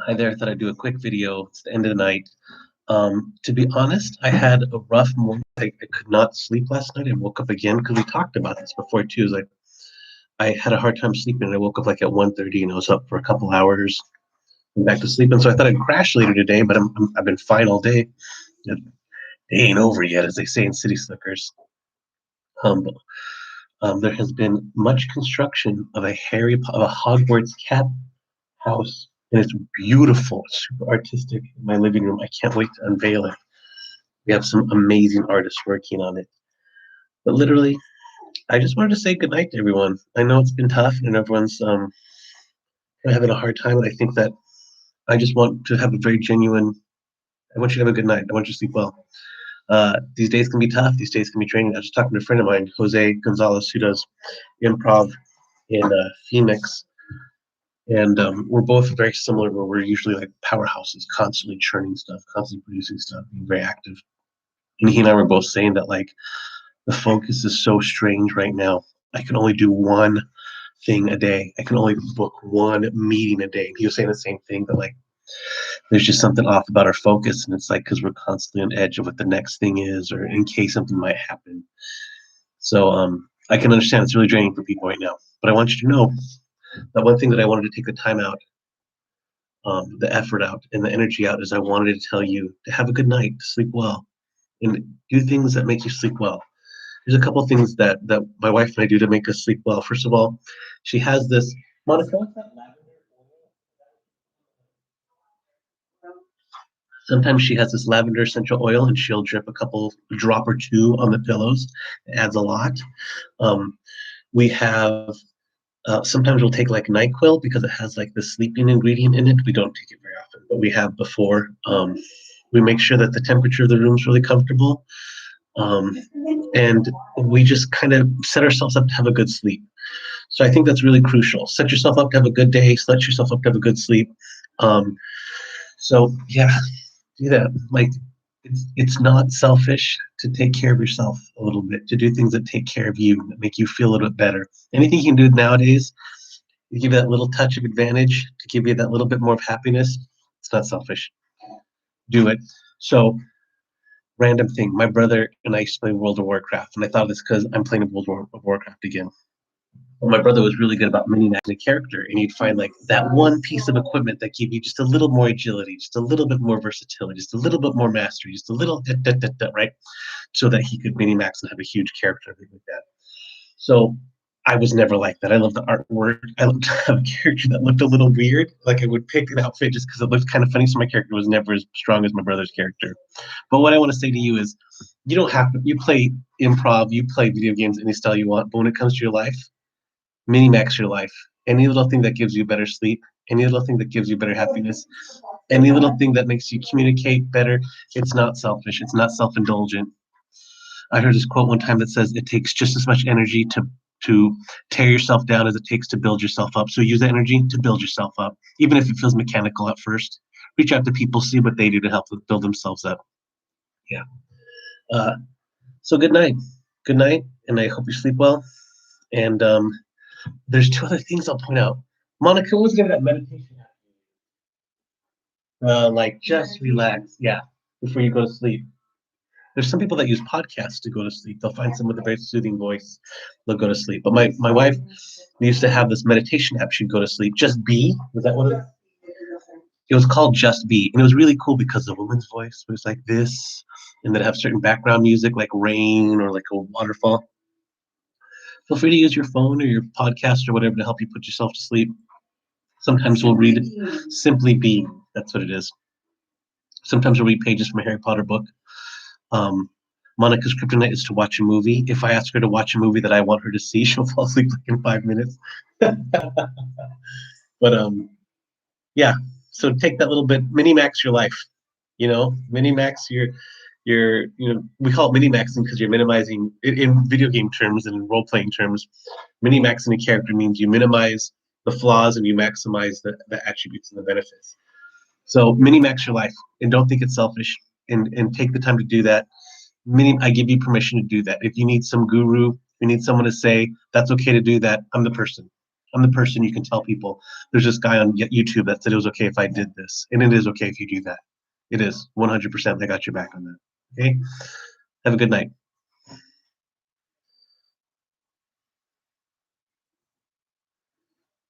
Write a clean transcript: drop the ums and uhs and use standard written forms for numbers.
Hi there. I thought I'd do a quick video. It's the end of the night. To be honest, I had a rough morning. I could not sleep last night. I woke up again because we talked about this before too. Is like I had a hard time sleeping. And I woke up like at 1:30 and I was up for a couple hours, went back to sleep. And so I thought I'd crash later today, but I've been fine all day. The day ain't over yet, as they say in City Slickers. But, there has been much construction of of a Hogwarts cat house, and it's beautiful. It's super artistic in my living room. I can't wait to unveil it. We have some amazing artists working on it. But literally, I just wanted to say goodnight to everyone. I know it's been tough and everyone's having a hard time. And I think that I just want to have a very genuine, I want you to have a good night. I want you to sleep well. These days can be tough. These days can be draining. I was just talking to a friend of mine, Jose Gonzalez, who does improv in Phoenix. And we're both very similar, where we're usually like powerhouses, constantly churning stuff, constantly producing stuff, being very active. And he and I were both saying that like the focus is so strange right now. I can only do one thing a day. I can only book one meeting a day. He was saying the same thing, that like there's just something off about our focus, and it's like because we're constantly on edge of what the next thing is, or in case something might happen. So I can understand it's really draining for people right now. But I want you to know that one thing that I wanted to take the time out, the effort out, and the energy out is I wanted to tell you to have a good night, to sleep well, and do things that make you sleep well. There's a couple of things that my wife and I do to make us sleep well. First of all, she has this Monica. What's that lavender oil? Sometimes she has this lavender essential oil, and she'll drip a drop or two on the pillows. It adds a lot. Um, we have sometimes we'll take like NyQuil because it has like the sleeping ingredient in it. We don't take it very often, but we have before. We make sure that the temperature of the room is really comfortable. Um, and we just kind of set ourselves up to have a good sleep. So I think that's really crucial. Set yourself up to have a good day. Set yourself up to have a good sleep. Um, so yeah, do that. Like it's not selfish to take care of yourself a little bit, to do things that take care of you, that make you feel a little bit better. Anything you can do nowadays to give you that little touch of advantage, to give you that little bit more of happiness, it's not selfish. Do it. So random thing. My brother and I used to play World of Warcraft, and I thought this because I'm playing World of Warcraft again. Well, my brother was really good about mini-maxing a character, and he'd find like that one piece of equipment that gave you just a little more agility, just a little bit more versatility, just a little bit more mastery, just a little right, so that he could mini-max and have a huge character and everything like that. So I was never like that. I love the artwork. I loved to have a character that looked a little weird. Like I would pick an outfit just because it looked kind of funny. So my character was never as strong as my brother's character. But what I want to say to you is, you don't have to. You play improv, you play video games any style you want. But when it comes to your life, mini max your life. Any little thing that gives you better sleep, any little thing that gives you better happiness, any little thing that makes you communicate better. It's not selfish. It's not self indulgent. I heard this quote one time that says it takes just as much energy to tear yourself down as it takes to build yourself up. So use the energy to build yourself up, even if it feels mechanical at first. Reach out to people, see what they do to help build themselves up. Yeah. Uh, so good night, and I hope you sleep well. And there's two other things I'll point out. Monica, what was that meditation? Like just relax, yeah, before you go to sleep. There's some people that use podcasts to go to sleep. They'll find someone with a very soothing voice. They'll go to sleep. But my wife used to have this meditation app. She'd go to sleep. Just Be, was that what it was called? Just Be, and it was really cool because the woman's voice was like this, and then have certain background music like rain or like a waterfall. Feel free to use your phone or your podcast or whatever to help you put yourself to sleep. Sometimes we'll read Simply Be. That's what it is. Sometimes we'll read pages from a Harry Potter book. Monica's kryptonite is to watch a movie. If I ask her to watch a movie that I want her to see, she'll fall asleep like in 5 minutes. But yeah. So take that little bit, mini max your life. Mini max we call it mini maxing because you're minimizing in video game terms and in role playing terms. Mini maxing a character means you minimize the flaws and you maximize the attributes and the benefits. So mini max your life, and don't think it's selfish, and take the time to do that. I give you permission to do that. If you need some guru, you need someone to say that's okay to do that, I'm the person. I'm the person you can tell people, there's this guy on YouTube that said it was okay if I did this, and it is okay if you do that. It is 100%. I got your back on that. Okay. Have a good night.